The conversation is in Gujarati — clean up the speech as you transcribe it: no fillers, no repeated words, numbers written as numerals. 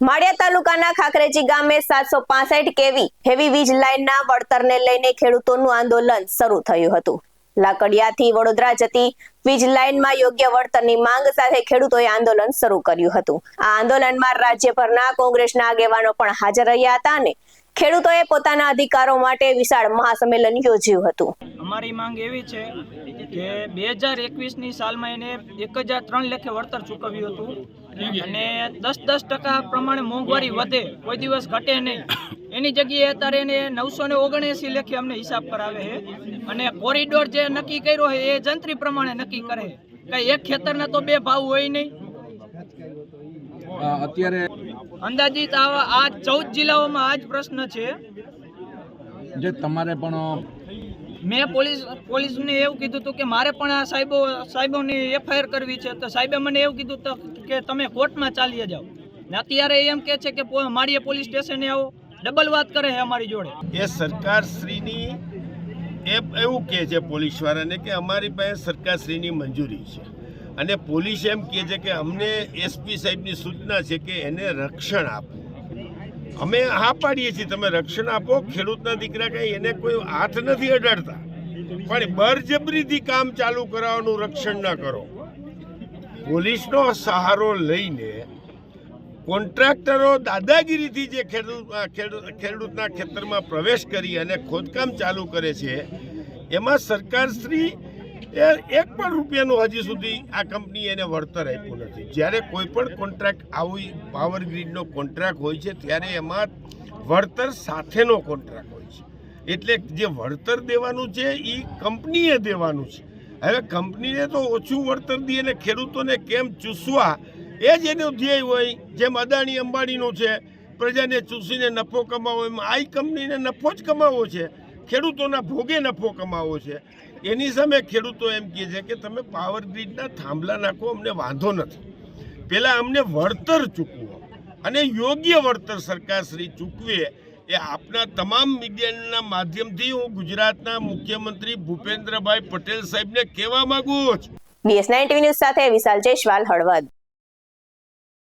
માળિયા તાલુકાના ખાખરેજી ગામે 765 કેવી હેવી વીજ લાઇનના વળતરને લઈને ખેડૂતોનું આંદોલન શરૂ થયું હતું। લાકડિયાથી વડોદરા જતી વીજ લાઇનમાં યોગ્ય વળતરની માંગ સાથે ખેડૂતોએ આંદોલન શરૂ કર્યું હતું। આ આંદોલનમાં રાજ્યભરના કોંગ્રેસના આગેવાનો પણ હાજર રહ્યા હતા અને ખેડૂતોએ પોતાના અધિકારો માટે વિશાળ મહાસંમેલન યોજ્યું હતું। અમારી માંગ એવી છે કે 2021ની સાલમાં એને 1003 લેખે વળતર ચૂકવ્યું હતું અને 10% પ્રમાણે મોંઘવારી વધે, કોઈ દિવસ ઘટે નહીં, એની જગ્યાએ અત્યારે એને 979 લેખે અમને હિસાબ કરાવે છે અને કોરિડોર જે નક્કી કર્યો છે એ જંત્રી પ્રમાણે નક્કી કરે, કઈ એક ખેતરના તો બે ભાવ હોય નહીં। અત્યારે અંદાજિત આ 14 જિલ્લાઓમાં આ જ પ્રશ્ન છે। જે તમારે પણ મેં પોલીસને એવું કીધું હતું કે મારે પણ આ સાહેબોની FIR કરવી છે, તો સાહેબે મને એવું કીધું કે તમે કોર્ટમાં ચાલી જાઓ ને અત્યારે એમ કહે છે કે માળિયા પોલીસ સ્ટેશને આવો, ડબલ વાત કરે છે અમારી જોડે। એ સરકારશ્રીની એવું કહે છે પોલીસવાળાને કે અમારી પાસે સરકારશ્રીની મંજૂરી છે અને પોલીસ એમ કહે છે કે અમને SP સાહેબની સૂચના છે કે એને રક્ષણ આપો। અમે હા પાડીએ છીએ, તમે રક્ષણ આપો, ખેડૂતના દીકરા કંઈ એને કોઈ હાથ નથી અડાડતા, પણ બળજબરીથી કામ ચાલુ કરાવવાનું રક્ષણ ન કરો। પોલીસનો સહારો લઈને કોન્ટ્રાક્ટરો દાદાગીરીથી જે ખેડૂતના ખેતરમાં પ્રવેશ કરી અને ખોદકામ ચાલુ કરે છે, એમાં સરકારશ્રી એક પણ રૂપિયાનું હજી સુધી આ કંપની એને વળતર આપ્યું નથી। જ્યારે કોઈ પણ કોન્ટ્રાક્ટ આવી પાવર ગ્રીડનો કોન્ટ્રાક્ટ હોય છે ત્યારે એમાં વળતર સાથેનો કોન્ટ્રાક્ટ હોય છે, એટલે જે વળતર દેવાનું છે એ કંપનીએ દેવાનું છે। હવે કંપનીને તો ઓછું વળતર દે અને ખેડૂતોને કેમ ચૂસવા એ જ એનું ધ્યેય હોય। જેમ અદાણી અંબાણીનું છે, પ્રજાને ચૂસીને નફો કમાવો, એમ આ કંપનીને નફો જ કમાવો છે, ખેડૂતોના ભોગે નફો કમાવો છે। એની સામે ખેડૂતો એમ કહે છે કે તમે પાવર ગ્રીડના થાંભલા નાખો, અમને વાંધો નથી, પહેલાં અમને વળતર ચૂકવો અને યોગ્ય વળતર સરકારશ્રી ચૂકવે। એ આપના તમામ મીડિયાના માધ્યમથી હું ગુજરાતના મુખ્યમંત્રી ભૂપેન્દ્રભાઈ પટેલ સાહેબને કહેવા માંગુ છું। BS9 TV ન્યૂઝ સાથે વિશાલ જયસ્વાલ, હળવદ।